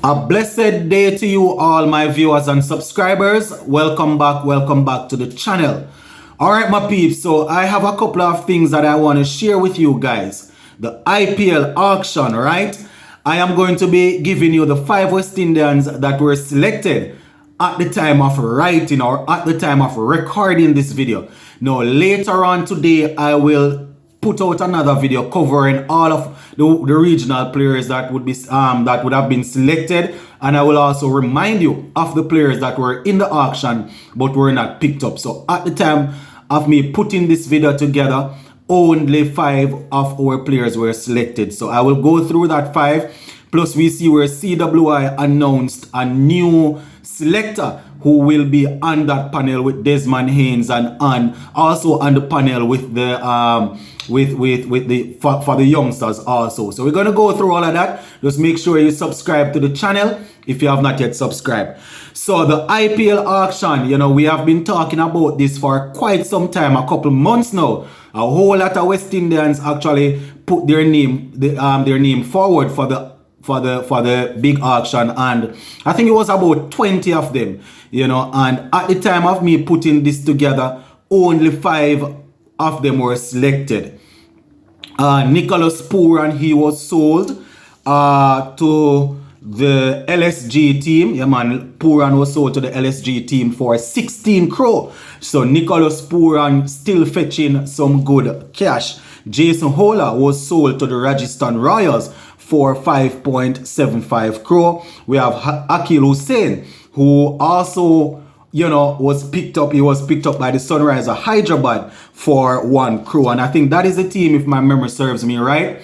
A blessed day to you all, my viewers and subscribers. Welcome back to the channel. Alright my peeps, so I have a couple of things that I want to share with you guys. The IPL auction, right? I am going to be giving you the 5 West Indians that were selected at the time of writing or at the time of recording this video. Now later on today, I will put out another video covering all of the regional players that would have been selected, and I will also remind you of the players that were in the auction but were not picked up. So at the time of me putting this video together, only 5 of our players were selected. So I will go through that 5. Plus we see where CWI announced a new selector who will be on that panel with Desmond Haynes and also on the panel with the for the youngsters also. So we're going to go through all of that. Just make sure you subscribe to the channel if you have not yet subscribed. So the IPL auction, you know, we have been talking about this for quite some time, a couple months now. A whole lot of West Indians actually put their name forward for the big auction, and I think it was about 20 of them, you know, and at the time of me putting this together, only 5 of them were selected. Nicholas Pooran, he was sold to the LSG team. Yeah man, Pooran was sold to the LSG team for 16 crore. So Nicholas Pooran still fetching some good cash. Jason Holder was sold to the Rajasthan Royals for 5.75 crore. We have Akil Hussain, who also, you know, was picked up. He was picked up by the Sunrisers Hyderabad for 1 crore. And I think that is the team, if my memory serves me right,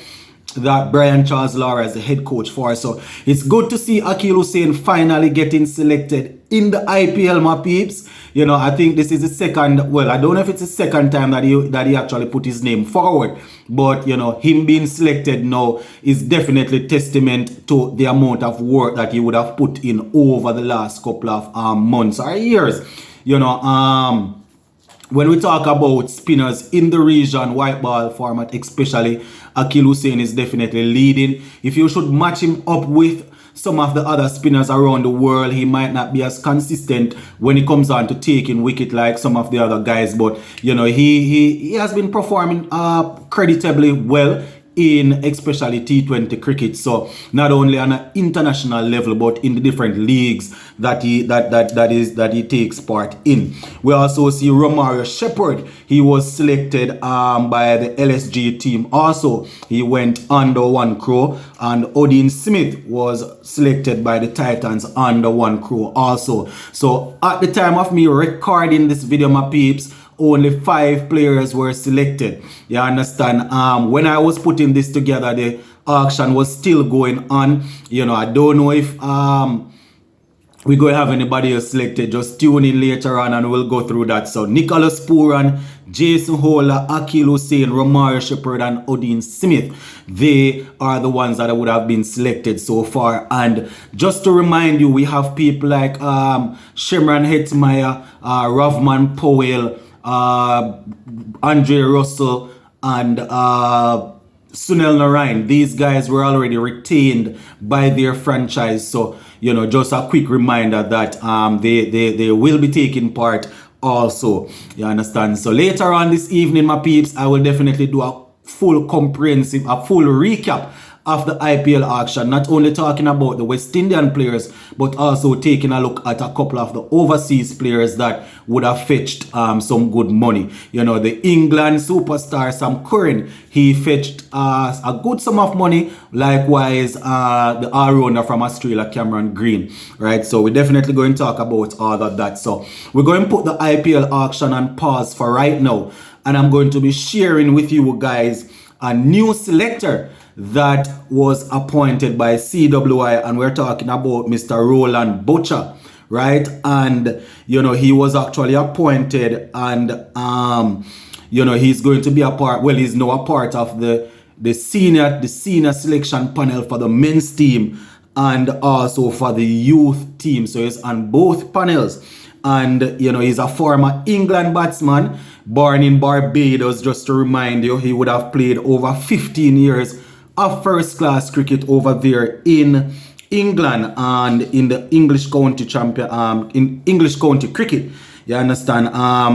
that Brian Charles Lara is the head coach for. So it's good to see Akil Hussain finally getting selected in the IPL, my peeps. You know, I think this is the second, well, I don't know if it's the second time that he actually put his name forward, but you know, him being selected now is definitely testament to the amount of work that he would have put in over the last couple of months or years. You know, when we talk about spinners in the region, white ball format especially, Akil Hussain is definitely leading. If you should match him up with some of the other spinners around the world, he might not be as consistent when it comes on to taking wicket like some of the other guys, but you know, he has been performing creditably well in especially T20 cricket. So not only on an international level, but in the different leagues that he takes part in. We also see Romario Shepherd. He was selected by the LSG team. Also, he went under 1 crore, and Odin Smith was selected by the Titans under 1 crore also. So at the time of me recording this video, my peeps, only 5 players were selected. You understand? When I was putting this together, the auction was still going on. You know, I don't know if we're going to have anybody else selected. Just tune in later on and we'll go through that. So Nicholas Pooran, Jason Holder, Akil Hussain, Romario Shepherd and Odin Smith, they are the ones that would have been selected so far. And just to remind you, we have people like Shimran Hetmeyer, Ravman Powell, Andre Russell and Sunil Narayan. These guys were already retained by their franchise. So, you know, just a quick reminder that they will be taking part also. You understand? So later on this evening, my peeps, I will definitely do a full recap of the IPL auction, not only talking about the West Indian players, but also taking a look at a couple of the overseas players that would have fetched some good money. You know, the England superstar Sam Curran, he fetched a good sum of money. Likewise, the all-rounder from Australia, Cameron Green, right? So we're definitely going to talk about all of that. So we're going to put the IPL auction on pause for right now, and I'm going to be sharing with you guys a new selector that was appointed by CWI, and we're talking about Mr. Roland Butcher, right? And you know, he was actually appointed, and you know, he's going to be a part, well, he's now a part of the senior selection panel for the men's team and also for the youth team. So he's on both panels. And you know, he's a former England batsman born in Barbados. Just to remind you, he would have played over 15 years of first class cricket over there in England and in the English County in English County cricket. You understand?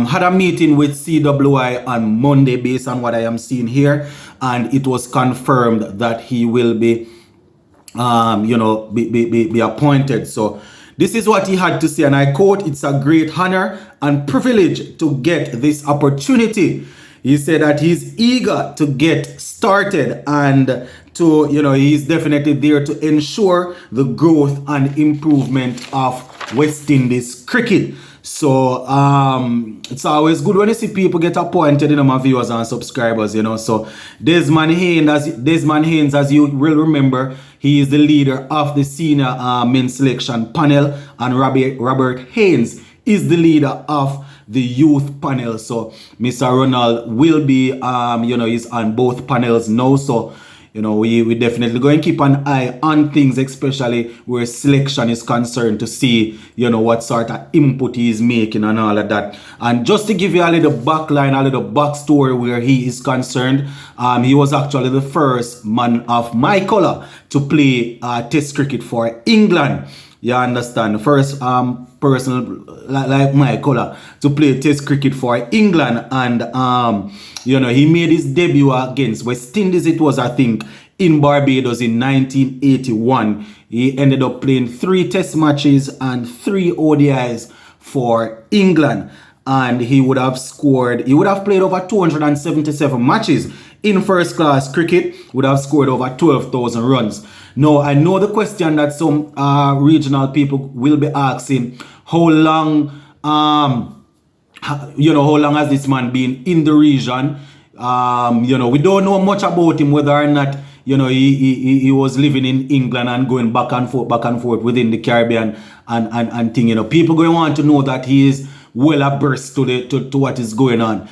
Had a meeting with CWI on Monday based on what I am seeing here, and it was confirmed that he will be be appointed. So this is what he had to say, and I quote, "It's a great honor and privilege to get this opportunity." He said that he's eager to get started and to, he's definitely there to ensure the growth and improvement of West Indies cricket. So it's always good when you see people get appointed, my viewers and subscribers, So Desmond Haynes, as you will remember, he is the leader of the senior men's selection panel, and Robert Haynes is the leader of the youth panel. So Mr. Ronald will be, he's on both panels now. So, we definitely going to keep an eye on things, especially where selection is concerned, to see, what sort of input he is making and all of that. And just to give you a little backline, a little backstory where he is concerned, he was actually the first man of my color to play test cricket for England. You understand? First person like my color to play test cricket for England, and he made his debut against West Indies. It was, I think, in Barbados in 1981. He ended up playing 3 test matches and 3 ODIs for England, and he would have played over 277 matches in first class cricket, would have scored over 12,000 runs. Now, I know the question that some regional people will be asking: how long has this man been in the region? We don't know much about him, whether or not he was living in England and going back and forth within the Caribbean and thing. People going to want to know that he is well abreast to what is going on,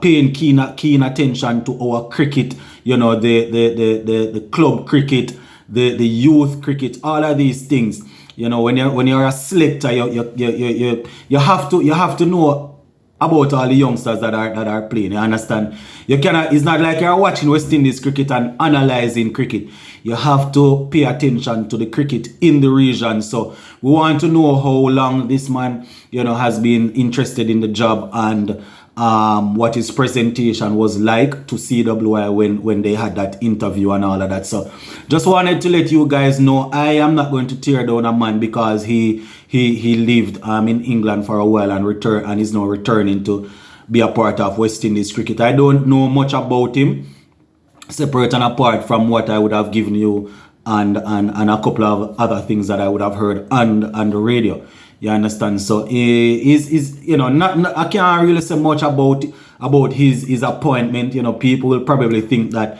paying keen attention to our cricket, the club cricket, the youth cricket, all of these things. When you're a selector, you have to know about all the youngsters that are playing. You understand? You cannot. It's not like you're watching West Indies cricket and analyzing cricket. You have to pay attention to the cricket in the region. So we want to know how long this man, has been interested in the job, and what his presentation was like to CWI when they had that interview and all of that. So just wanted to let you guys know, I am not going to tear down a man because he lived in England for a while and is now returning to be a part of West Indies cricket. I don't know much about him, separate and apart from what I would have given you and a couple of other things that I would have heard on the radio. You understand? So I can't really say much about his appointment. People will probably think that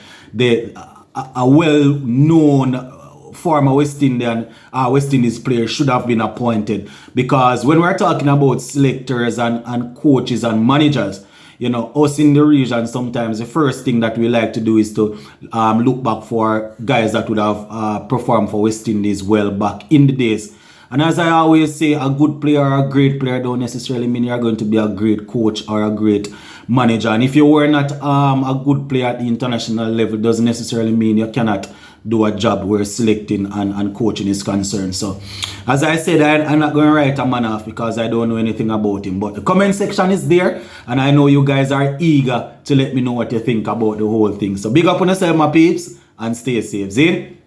a well-known former West Indies player should have been appointed, because when we're talking about selectors and coaches and managers, us in the region, sometimes the first thing that we like to do is to look back for guys that would have performed for West Indies well back in the days. And as I always say, a good player or a great player don't necessarily mean you're going to be a great coach or a great manager. And if you were not a good player at the international level, doesn't necessarily mean you cannot do a job where selecting and coaching is concerned. So, as I said, I'm not going to write a man off because I don't know anything about him. But the comment section is there, and I know you guys are eager to let me know what you think about the whole thing. So, big up on yourself, my peeps, and stay safe. See?